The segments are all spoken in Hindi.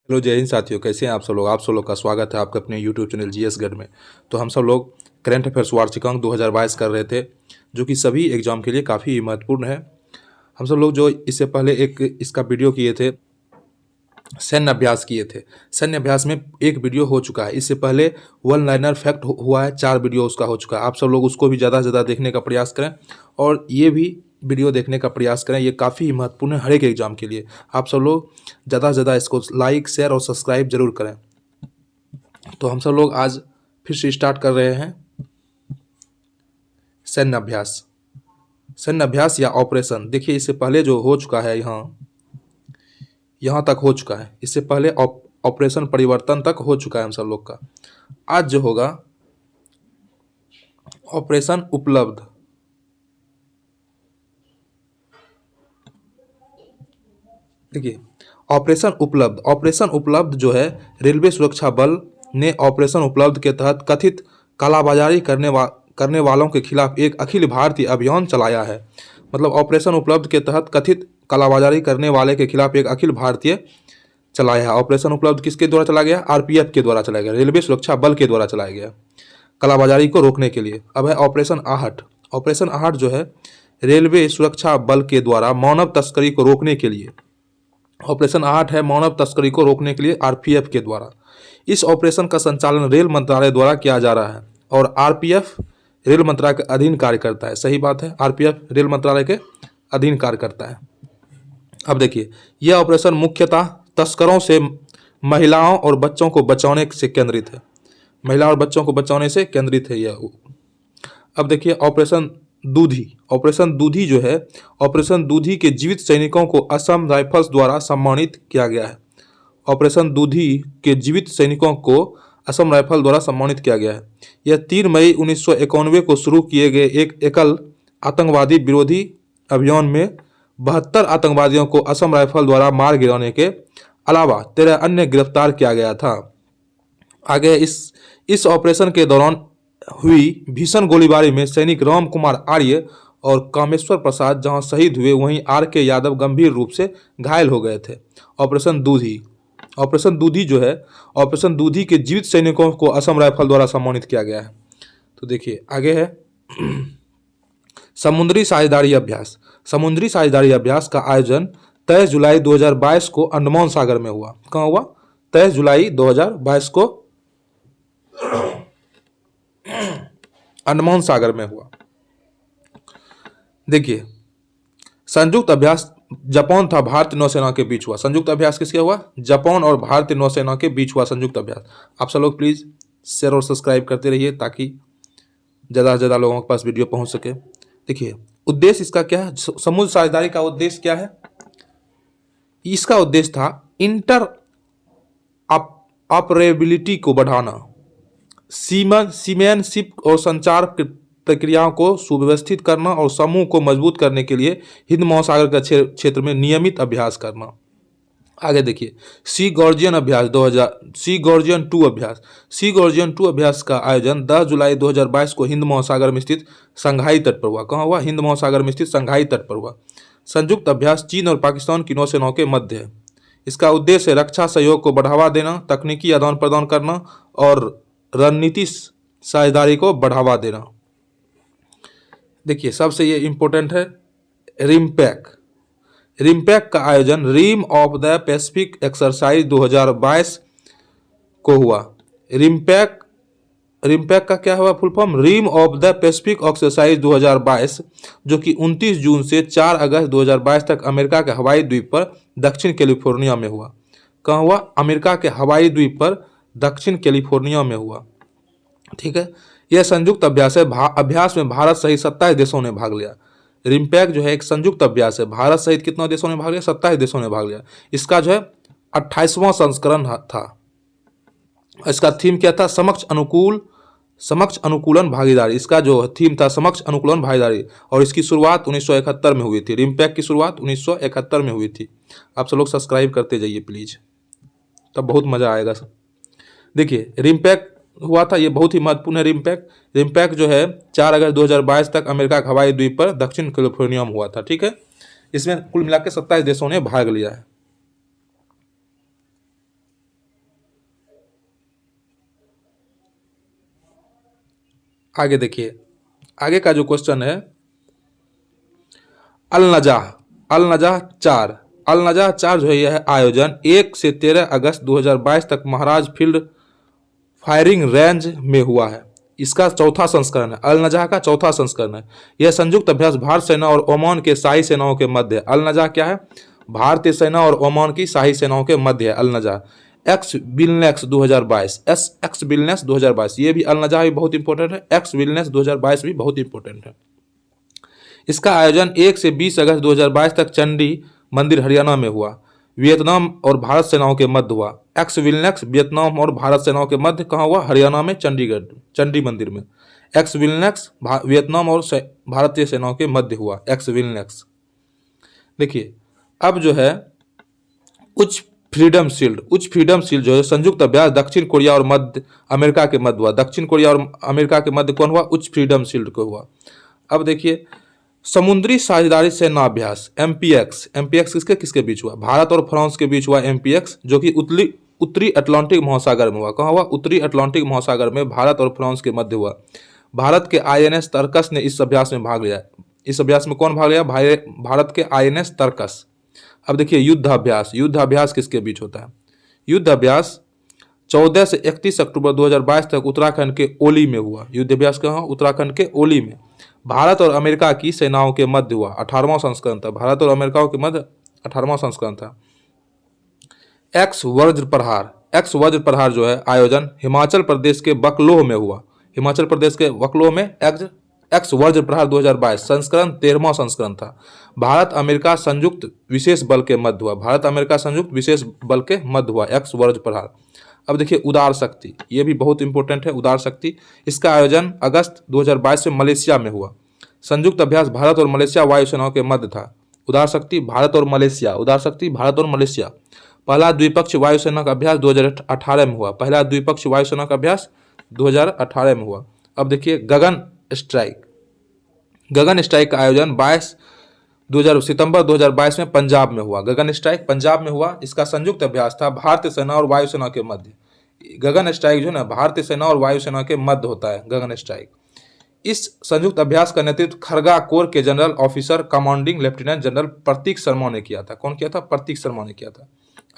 हेलो जय हिंद साथियों, कैसे हैं आप सब लोग। आप सब लोग का स्वागत है आपके अपने यूट्यूब चैनल जीएस गढ़ में। तो हम सब लोग करंट अफेयर्स वार्षिक अंक 2022 कर रहे थे, जो कि सभी एग्जाम के लिए काफ़ी महत्वपूर्ण है। हम सब लोग जो इससे पहले एक इसका वीडियो किए थे, सैन्य अभ्यास किए थे। सैन्य अभ्यास में एक वीडियो हो चुका है। इससे पहले वन लाइनर फैक्ट हुआ है, 4 वीडियो उसका हो चुका है। आप सब लोग उसको भी ज़्यादा से ज़्यादा देखने का प्रयास करें और ये भी वीडियो देखने का प्रयास करें। ये काफ़ी महत्वपूर्ण है हर एक एग्जाम के लिए। आप सब लोग ज़्यादा से ज़्यादा इसको लाइक, शेयर और सब्सक्राइब जरूर करें। तो हम सब लोग आज फिर से स्टार्ट कर रहे हैं सैन्य अभ्यास। सैन्य अभ्यास या ऑपरेशन, देखिए इससे पहले जो हो चुका है यहाँ तक हो चुका है। इससे पहले ऑपरेशन परिवर्तन तक हो चुका है हम सब लोग का। आज जो होगा ऑपरेशन उपलब्ध। देखिए ऑपरेशन उपलब्ध जो है, रेलवे सुरक्षा बल ने ऑपरेशन उपलब्ध के तहत कथित कालाबाजारी करने वालों के खिलाफ एक अखिल भारतीय अभियान चलाया है। मतलब ऑपरेशन उपलब्ध के तहत कथित कालाबाजारी करने वाले के खिलाफ एक अखिल भारतीय चलाया है। ऑपरेशन उपलब्ध किसके द्वारा चलाया गया? आरपीएफ के द्वारा चलाया गया, रेलवे सुरक्षा बल के द्वारा चलाया गया, कालाबाजारी को रोकने के लिए। अब है ऑपरेशन आहट। ऑपरेशन आहट जो है, रेलवे सुरक्षा बल के द्वारा मानव तस्करी को रोकने के लिए। ऑपरेशन आहट है मानव तस्करी को रोकने के लिए आरपीएफ के द्वारा। इस ऑपरेशन का संचालन रेल मंत्रालय द्वारा किया जा रहा है और आरपीएफ रेल मंत्रालय के अधीन कार्य करता है। सही बात है, आरपीएफ रेल मंत्रालय के अधीन कार्य करता है। अब देखिए, यह ऑपरेशन मुख्यतः तस्करों से महिलाओं और बच्चों को बचाने से केंद्रित है। महिला और बच्चों को बचाने से केंद्रित है यह। अब देखिए ऑपरेशन दूधी। ऑपरेशन दूधी जो है, ऑपरेशन दूधी के जीवित सैनिकों को असम राइफल्स द्वारा सम्मानित किया गया है। ऑपरेशन दूधी के जीवित सैनिकों को असम राइफल द्वारा सम्मानित किया गया है। यह 3 मई 1991 को शुरू किए गए एक एकल आतंकवादी विरोधी अभियान में 72 आतंकवादियों को असम राइफल द्वारा मार गिराने के अलावा 13 अन्य गिरफ्तार किया गया था। आगे इस ऑपरेशन के दौरान हुई भीषण गोलीबारी में सैनिक राम कुमार आर्य और कामेश्वर प्रसाद जहां शहीद हुए, वहीं आर.के. यादव गंभीर रूप से घायल हो गए थे। ऑपरेशन दूधी। ऑपरेशन दूधी जो है, ऑपरेशन दूधी के जीवित सैनिकों को असम राइफल द्वारा सम्मानित किया गया है। तो देखिए आगे है समुद्री साझेदारी अभ्यास। समुद्री साझेदारी अभ्यास का आयोजन 23 जुलाई 2022 को अंडमान सागर में हुआ। कहाँ हुआ? 23 जुलाई 2022 को अंडमान सागर में हुआ। देखिए संयुक्त अभ्यास जापान था भारतीय नौसेना के बीच हुआ। संयुक्त अभ्यास किसके हुआ? जापान और भारतीय नौसेना के बीच हुआ संयुक्त अभ्यास। आप सब लोग प्लीज शेयर और सब्सक्राइब करते रहिए ताकि ज़्यादा से ज़्यादा लोगों के पास वीडियो पहुंच सके। देखिए उद्देश्य इसका क्या है? समुद्र साझेदारी का उद्देश्य क्या है? इसका उद्देश्य था इंटर ऑपरेबिलिटी को बढ़ाना, सीमैनशिप और संचार प्रक्रियाओं को सुव्यवस्थित करना और समूह को मजबूत करने के लिए हिंद महासागर के क्षेत्र में नियमित अभ्यास करना। आगे देखिए सी गॉर्जियन अभ्यास 2000, सी गॉर्जियन 2 अभ्यास। सी गॉर्जियन 2 अभ्यास का आयोजन 10 जुलाई 2022 को हिंद महासागर में स्थित संघाई तट पर हुआ। कहाँ हुआ? हिंद महासागर में स्थित संघाई तट पर हुआ। संयुक्त अभ्यास चीन और पाकिस्तान की नौसेनाओं के मध्य है। इसका उद्देश्य रक्षा सहयोग को बढ़ावा देना, तकनीकी आदान प्रदान करना और रणनीति साझेदारी को बढ़ावा देना। देखिए सबसे ये इंपॉर्टेंट है रिमपैक। रिमपैक का आयोजन rim of the Pacific exercise 2022 को हुआ। रिमपैक का क्या हुआ full form? Rim of the Pacific exercise 2022, जो कि 29 जून से 4 अगस्त 2022 तक अमेरिका के हवाई द्वीप पर दक्षिण कैलिफोर्निया में हुआ। कहाँ हुआ? अमेरिका के हवाई द्वीप पर दक्षिण कैलिफोर्निया में हुआ। ठीक है, यह संयुक्त अभ्यास है। अभ्यास में भारत सहित 27 देशों ने भाग लिया। रिमपैक जो है एक संयुक्त अभ्यास है। भारत सहित कितने देशों ने भाग लिया? 27 देशों ने भाग लिया। इसका जो है 28वां संस्करण था। इसका थीम क्या था? समक्ष अनुकूलन भागीदारी। इसका जो थीम था समक्ष अनुकूलन भागीदारी, और इसकी शुरुआत 1971 में हुई थी। रिमपैक की शुरुआत 1971 में हुई थी। आप सब लोग सब्सक्राइब करते जाइए प्लीज, तब बहुत मजा आएगा सब। देखिए रिमपैक हुआ था, ये बहुत ही महत्वपूर्ण है। रिमपैक जो है 4 अगस्त 2022 तक अमेरिका के हवाई द्वीप पर दक्षिण कैलिफोर्निया में हुआ था। ठीक है, इसमें कुल मिलाकर 27 देशों ने भाग लिया है। आगे देखिए, आगे का जो क्वेश्चन है, अल नजाह 4 जो है यह आयोजन 1 से 13 अगस्त 2022 तक महाराज फील्ड फायरिंग रेंज में हुआ है। इसका चौथा संस्करण है, अल नजाह का चौथा संस्करण है। यह संयुक्त अभ्यास भारत सेना और ओमान के शाही सेनाओं के मध्य है। अल नजाह क्या है? भारतीय सेना और ओमान की शाही सेनाओं के मध्य है अल नजाह। एक्स विलनेक्स 2022, एक्स विलनेस 2022, ये भी अल नजाह भी बहुत इंपॉर्टेंट है। एक्स विलनेस 2022 भी बहुत इंपॉर्टेंट है। इसका आयोजन 1 से 20 अगस्त 2022 तक चंडी मंदिर हरियाणा में हुआ। वियतनाम और भारत सेनाओं के मध्य हुआ। एक्स विलनेक्स वियतनाम और भारत सेनाओं के मध्य कहाँ हुआ? हरियाणा में, चंडीगढ़, चंडी मंदिर में। एक्स विलनेक्स वियतनाम और भारतीय सेनाओं के मध्य हुआ एक्स विलनेक्स। देखिए अब जो है उच्च फ्रीडम शील्ड जो है संयुक्त अभ्यास दक्षिण कोरिया और मध्य अमेरिका के मध्य हुआ। दक्षिण कोरिया और अमेरिका के मध्य कौन हुआ? उच्च फ्रीडम शील्ड को हुआ। अब देखिए समुद्री साझेदारी सेना अभ्यास एमपीएक्स किसके किसके बीच हुआ? भारत और फ्रांस के बीच हुआ एमपीएक्स, जो कि उत्तरी अटलांटिक महासागर में हुआ। कहाँ हुआ? उत्तरी अटलांटिक महासागर में भारत और फ्रांस के मध्य हुआ। भारत के आईएनएस तर्कस ने इस अभ्यास में भाग लिया। इस अभ्यास में कौन भाग लिया? भारत के आईएनएस तर्कस। अब देखिए युद्धाभ्यास किसके बीच होता है? युद्धाभ्यास 14 से 31 अक्टूबर 2022 तक उत्तराखंड के ओली में हुआ। युद्धाभ्यास कहाँ? उत्तराखंड के ओली में। भारत और अमेरिका की सेनाओं के मध्य हुआ। 18वां संस्करण था। भारत और अमेरिका के मध्य 18वां संस्करण था। एक्स वज्र प्रहार जो है आयोजन हिमाचल प्रदेश के बकलोह में हुआ। हिमाचल प्रदेश के बकलोह में एक्स वज्र प्रहार 2022 संस्करण 13वां संस्करण था। भारत अमेरिका संयुक्त विशेष बल के मध्य हुआ। भारत अमेरिका संयुक्त विशेष बल के मध्य हुआ एक्स वज्र प्रहार। अब देखिए उदार शक्ति, ये भी बहुत इंपॉर्टेंट है। उदार शक्ति, इसका आयोजन अगस्त 2022 में मलेशिया में हुआ। संयुक्त अभ्यास भारत और मलेशिया वायुसेनाओं के मध्य था। उदार शक्ति भारत और मलेशिया। पहला द्विपक्षीय वायुसेना का अभ्यास 2018 में हुआ। 2018 में हुआ। अब देखिए गगन स्ट्राइक का आयोजन 22 सितंबर 2022 में पंजाब में हुआ। गगन स्ट्राइक पंजाब में हुआ। इसका संयुक्त अभ्यास था भारतीय सेना और वायुसेना के मध्य। गगन स्ट्राइक जो है ना भारतीय सेना और वायुसेना के मध्य होता है गगन स्ट्राइक। इस संयुक्त अभ्यास का नेतृत्व खरगा कोर के general officer commanding lieutenant general Prateek Sharma ने किया था। कौन किया था? प्रतीक शर्मा ने किया था।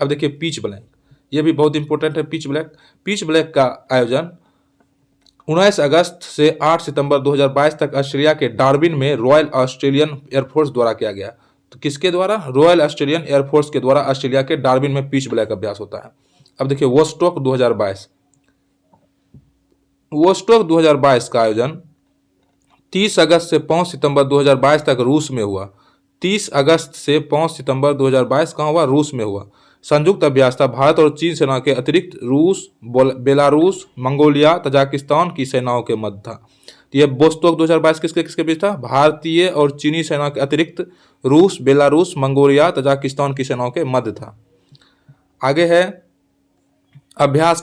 अब देखिए पिच ब्लैंक, ये भी बहुत इंपॉर्टेंट है। पिच ब्लैंक का आयोजन 19 अगस्त से 8 सितंबर 2022 तक ऑस्ट्रेलिया के डार्विन में रॉयल ऑस्ट्रेलियन एयरफोर्स द्वारा किया गया। तो किसके द्वारा? रॉयल ऑस्ट्रेलियन एयरफोर्स के द्वारा ऑस्ट्रेलिया के डार्विन में पिच ब्लैंक अभ्यास होता है। अब देखिए वोस्टॉक 2022 का आयोजन 30 अगस्त से 5 सितंबर 2022 तक रूस में हुआ। 30 अगस्त से 5 सितंबर 2022 कहाँ हुआ? रूस में हुआ। संयुक्त अभ्यास था भारत और चीन सेना के अतिरिक्त रूस, बेलारूस, मंगोलिया, तजाकिस्तान की सेनाओं के मध्य था। तो यह वोस्टॉक 2022 किसके किसके बीच था? भारतीय और चीनी सेना के अतिरिक्त रूस, बेलारूस, मंगोलिया, तजाकिस्तान की सेनाओं के मध्य था। आगे है अभ्यास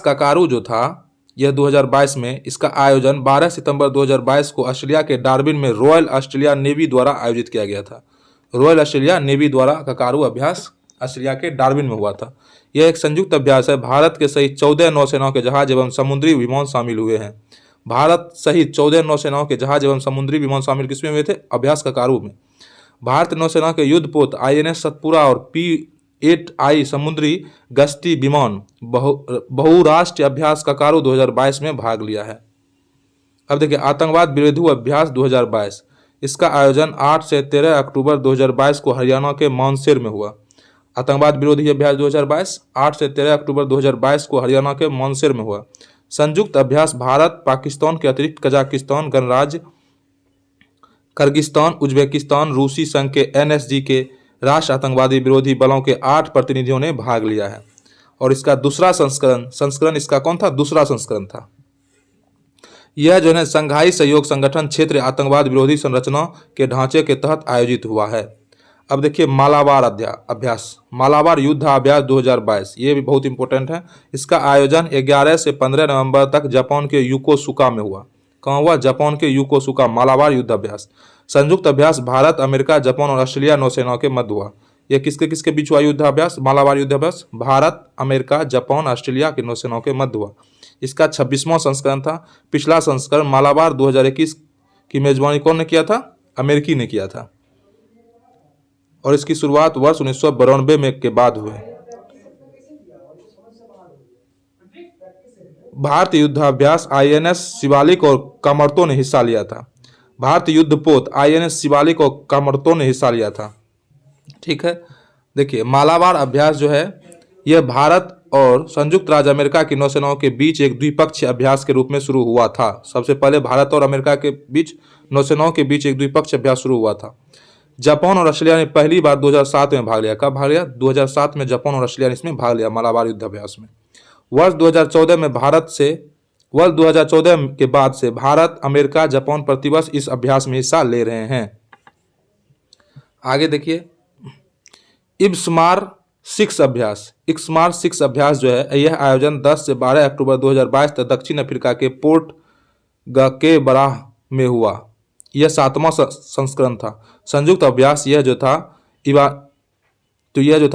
काकारू जो था यह 2022 में, इसका आयोजन 12 सितंबर 2022 को ऑस्ट्रेलिया के डार्विन में रॉयल ऑस्ट्रेलिया नेवी द्वारा आयोजित किया गया था। रॉयल ऑस्ट्रेलिया नेवी द्वारा काकारू अभ्यास ऑस्ट्रेलिया के डार्विन में हुआ था। यह एक संयुक्त अभ्यास है। भारत के सहित 14 नौसेनाओं के जहाज एवं समुद्री विमान शामिल हुए हैं। भारत सहित 14 नौसेनाओं के जहाज एवं समुद्री विमान शामिल किसमें हुए थे? अभ्यास काकारू में। भारतीय नौसेना के युद्धपोत आईएनएस सतपुरा और P8I समुद्री गश्ती विमान बहुराष्ट्रीय अभ्यास काकारू 2022 में भाग लिया है। अब देखिए आतंकवाद विरोधी अभ्यास 2022, इसका आयोजन 8 से 13 अक्टूबर 2022 को हरियाणा के मानसेर में हुआ। आतंकवाद विरोधी अभ्यास 2022 8 से 13 अक्टूबर 2022 को हरियाणा के मानसेर में हुआ। संयुक्त अभ्यास भारत, पाकिस्तान के अतिरिक्त कजाकिस्तान गणराज्य, किर्गिस्तान, उज्बेकिस्तान, रूसी संघ के NSG के राष्ट्र आतंकवादी विरोधी बलों के 8 प्रतिनिधियों ने भाग लिया है। और इसका दूसरा संस्करण इसका कौन था? दूसरा संस्करण था। यह जो है संघाई सहयोग संगठन क्षेत्रीय आतंकवाद विरोधी संरचना के ढांचे के तहत आयोजित हुआ है। अब देखिए मालाबार युद्धाभ्यास 2022, ये भी बहुत इंपॉर्टेंट है। इसका आयोजन 11 से 15 नवंबर तक जापान के योकोसुका में हुआ। कहाँ हुआ? जापान के योकोसुका। मालाबार युद्धाभ्यास संयुक्त अभ्यास भारत, अमेरिका, जापान और ऑस्ट्रेलिया नौसेनाओं के मध्य हुआ। यह किसके किसके बीच हुआ युद्धाभ्यास? मालाबार युद्धाभ्यास भारत, अमेरिका, जापान, ऑस्ट्रेलिया की नौसेनाओं के मध्य हुआ। इसका 26वां संस्करण था। पिछला संस्करण मालाबार 2021 की मेजबानी कौन ने किया था? अमेरिकी ने किया था, और इसकी शुरुआत वर्ष 1992 में के बाद हुए। भारतीय युद्धाभ्यास आईएनएस शिवालिक और कामर्तो ने हिस्सा लिया था। भारतीय युद्धपोत आईएनएस शिवालिक और कामर्तो ने हिस्सा लिया था। ठीक है, देखिए मालाबार अभ्यास जो है यह भारत और संयुक्त राज्य अमेरिका की नौसेनाओं के बीच एक द्विपक्षीय अभ्यास के रूप में शुरू हुआ था। सबसे पहले भारत और अमेरिका के बीच नौसेनाओं के बीच एक द्विपक्षीय अभ्यास शुरू हुआ था। जापान और ऑस्ट्रेलिया ने पहली बार 2007 में भाग लिया। कब भाग लिया? 2007 में जापान और ऑस्ट्रेलिया ने इसमें भाग लिया, मालाबार युद्धाभ्यास में। वर्ष 2014 के बाद से भारत, अमेरिका, जापान प्रतिवर्ष इस अभ्यास में हिस्सा ले रहे हैं। आगे देखिए इब्समार 6 अभ्यास। इब्समार 6 अभ्यास जो है यह आयोजन 10 से 12 अक्टूबर 2022 तक दक्षिण अफ्रीका के पोर्ट के बराह में हुआ। यह 7वां संस्करण था। संयुक्त अभ्यास यह जो था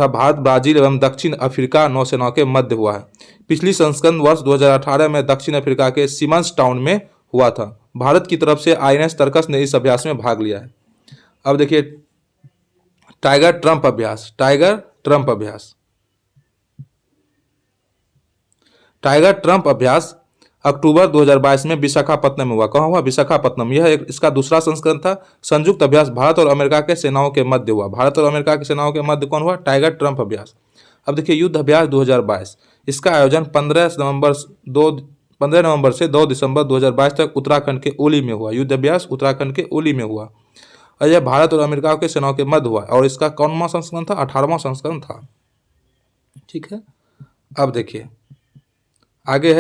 भारत, ब्राजील एवं दक्षिण अफ्रीका नौसेनाओं के मध्य हुआ है। पिछली संस्करण वर्ष 2018 में दक्षिण अफ्रीका के सिमंस टाउन में हुआ था। भारत की तरफ से आईएनएस तरकस ने इस अभ्यास में भाग लिया है। अब देखिए टाइगर ट्रंप अभ्यास। टाइगर ट्रंप अभ्यास अक्टूबर 2022 में विशाखापत्तनम में हुआ। कहाँ हुआ? विशाखापत्तनम। इसका दूसरा संस्करण था। संयुक्त अभ्यास भारत और अमेरिका के सेनाओं के मध्य हुआ। भारत और अमेरिका की सेनाओं के मध्य कौन हुआ? टाइगर ट्रंप अभ्यास। अब देखिए युद्ध अभ्यास 2022। इसका आयोजन 15 नवंबर से 2 दिसंबर 2022 तक उत्तराखंड के ओली में हुआ। युद्ध अभ्यास उत्तराखंड के ओली में हुआ और यह भारत और अमेरिका के सेनाओं के मध्य हुआ और इसका कौनवां संस्करण था? 18वां संस्करण था। ठीक है, अब देखिए आगे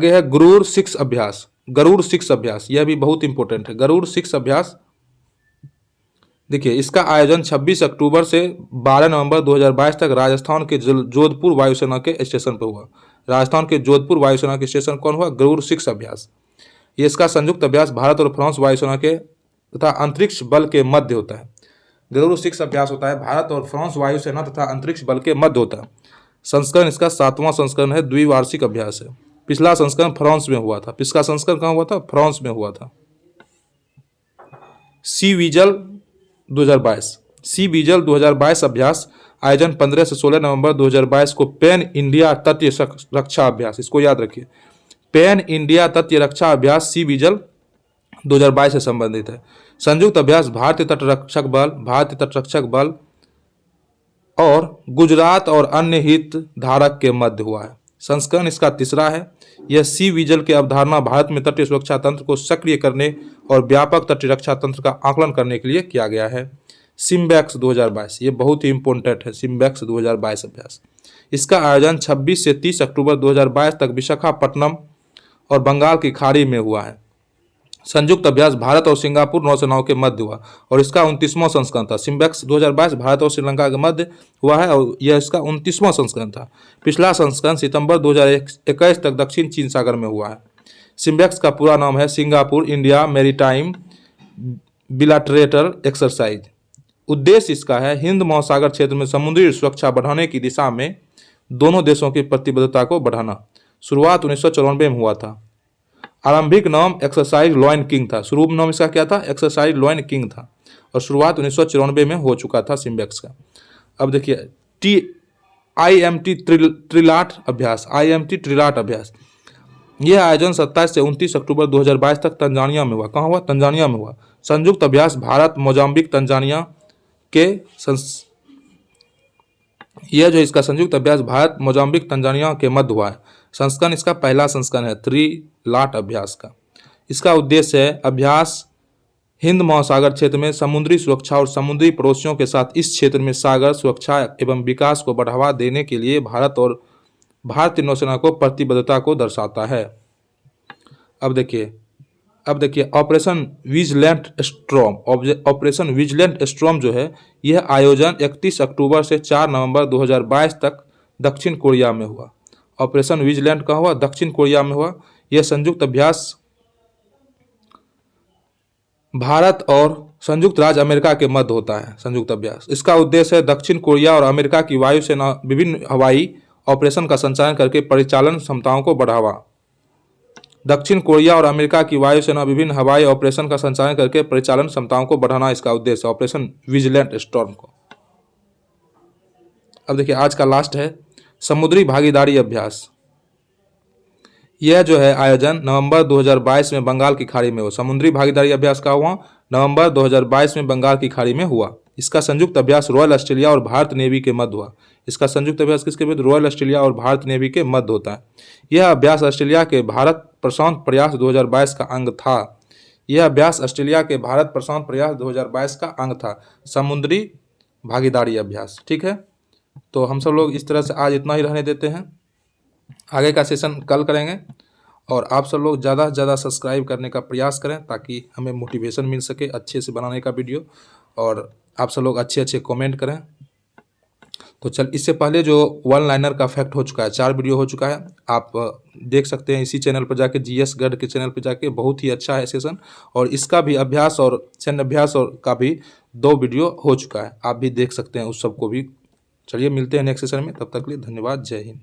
है गरुड़ 6 अभ्यास। गरुड़ 6 अभ्यास यह भी बहुत इंपॉर्टेंट है। गरुड़ 6 अभ्यास देखिए इसका आयोजन 26 अक्टूबर से 12 नवंबर 2022 तक राजस्थान के जोधपुर वायुसेना के स्टेशन पर हुआ। राजस्थान के जोधपुर वायुसेना के स्टेशन कौन हुआ? गरुड़ 6 अभ्यास। ये इसका संयुक्त अभ्यास भारत और फ्रांस वायुसेना के तथा अंतरिक्ष बल के मध्य होता है। गरुड़ 6 अभ्यास होता है भारत और फ्रांस वायुसेना तथा अंतरिक्ष बल के मध्य होता है। संस्करण इसका 7वां संस्करण है। द्विवार्षिक अभ्यास है। पिछला संस्करण फ्रांस में हुआ था। पिछला संस्करण कहाँ हुआ था? फ्रांस में हुआ था। सी विजल 2022 अभ्यास आयोजन 15 से 16 नवंबर 2022 को पैन इंडिया तटीय रक्षा अभ्यास, इसको याद रखिए, पैन इंडिया तटीय रक्षा अभ्यास सी विजल 2022 से संबंधित है। संयुक्त अभ्यास भारतीय तटरक्षक बल और गुजरात और अन्य हित धारक के मध्य हुआ है। संस्करण इसका 3रा है। यह सी विजल की अवधारणा भारत में तटीय सुरक्षा तंत्र को सक्रिय करने और व्यापक तटीय रक्षा तंत्र का आकलन करने के लिए किया गया है। सिम्बैक्स 2022 ये बहुत ही इंपॉर्टेंट है। सिम्बैक्स 2022 अभ्यास इसका आयोजन 26 से 30 अक्टूबर 2022 तक विशाखापट्टनम और बंगाल की खाड़ी में हुआ है। संयुक्त अभ्यास भारत और सिंगापुर नौसेनाओं के मध्य हुआ और इसका 29वां संस्करण था। सिम्बैक्स 2022 भारत और श्रीलंका के मध्य हुआ है और यह इसका 29वां संस्करण था। पिछला संस्करण सितंबर 2021 तक दक्षिण चीन सागर में हुआ है। सिम्बैक्स का पूरा नाम है सिंगापुर इंडिया मैरीटाइम बिलाटरेटल एक्सरसाइज। उद्देश्य इसका है हिंद महासागर क्षेत्र में समुद्री सुरक्षा बढ़ाने की दिशा में दोनों देशों की प्रतिबद्धता को बढ़ाना। शुरुआत 1994 में हुआ था। आरंभिक नाम एक्सरसाइज लॉयन किंग था। शुरू नाम इसका क्या था? एक्सरसाइज लॉयन किंग था और शुरुआत 1994 में हो चुका था सिम्बैक्स का। अब देखिए IMT ट्रिलाट अभ्यास। IMT ट्रिलाट अभ्यास यह आयोजन 27 से 29 अक्टूबर 2022 तक तंजानिया में हुआ। कहाँ हुआ? तंजानिया में हुआ। संयुक्त अभ्यास भारत, मोजाम्बिक, तंजानिया के यह जो इसका संयुक्त अभ्यास भारत, मोजाम्बिक, तंजानिया के मध्य हुआ है। संस्करण इसका पहला संस्करण है ट्रिलाट अभ्यास का। इसका उद्देश्य है अभ्यास हिंद महासागर क्षेत्र में समुद्री सुरक्षा और समुद्री पड़ोसियों के साथ इस क्षेत्र में सागर सुरक्षा एवं विकास को बढ़ावा देने के लिए भारत और भारतीय नौसेना को प्रतिबद्धता को दर्शाता है। अब देखिए operation vigilant storm. Operation vigilant storm जो है यह आयोजन 31 अक्टूबर से 4 नवंबर 2022 तक दक्षिण कोरिया में हुआ। ऑपरेशन विजिलेंट कहाँ हुआ? दक्षिण कोरिया में हुआ। यह संयुक्त अभ्यास भारत और संयुक्त राज्य अमेरिका के मध्य होता है संयुक्त अभ्यास। इसका उद्देश्य है दक्षिण कोरिया और अमेरिका की वायुसेना विभिन्न हवाई ऑपरेशन का संचालन करके परिचालन क्षमताओं को बढ़ावा। दक्षिण कोरिया और अमेरिका की वायुसेना विभिन्न हवाई ऑपरेशन का संचालन करके परिचालन क्षमताओं को बढ़ाना इसका उद्देश्य, ऑपरेशन विजिलेंट स्टॉर्म को। अब देखिए आज का लास्ट है समुद्री भागीदारी अभ्यास। यह जो है आयोजन नवंबर 2022 में बंगाल की खाड़ी में हुआ। समुद्री भागीदारी अभ्यास का हुआ नवंबर 2022 में बंगाल की खाड़ी में हुआ। इसका संयुक्त अभ्यास रॉयल ऑस्ट्रेलिया और भारत नेवी के मध्य हुआ। इसका संयुक्त अभ्यास किसके मध्य? रॉयल ऑस्ट्रेलिया और भारत नेवी के मध्य होता है। यह अभ्यास ऑस्ट्रेलिया के भारत प्रशांत प्रयास 2022 का अंग था। यह अभ्यास ऑस्ट्रेलिया के भारत प्रशांत प्रयास 2022 का अंग था, समुद्री भागीदारी अभ्यास। ठीक है, तो हम सब लोग इस तरह से आज इतना ही रहने देते हैं। आगे का सेशन कल करेंगे और आप सब लोग ज़्यादा से ज़्यादा सब्सक्राइब करने का प्रयास करें ताकि हमें मोटिवेशन मिल सके अच्छे से बनाने का वीडियो, और आप सब लोग अच्छे अच्छे कमेंट करें। तो चल, इससे पहले जो वन लाइनर का फैक्ट हो चुका है, 4 वीडियो हो चुका है, आप देख सकते हैं इसी चैनल पर जाके, जीएस गढ़ के चैनल पर जाके। बहुत ही अच्छा है सेशन, और इसका भी अभ्यास और सैन्य अभ्यास और का भी 2 वीडियो हो चुका है, आप भी देख सकते हैं उस सबको भी। चलिए मिलते हैं नेक्स्ट सेशन में, तब तक के लिए धन्यवाद, जय हिंद।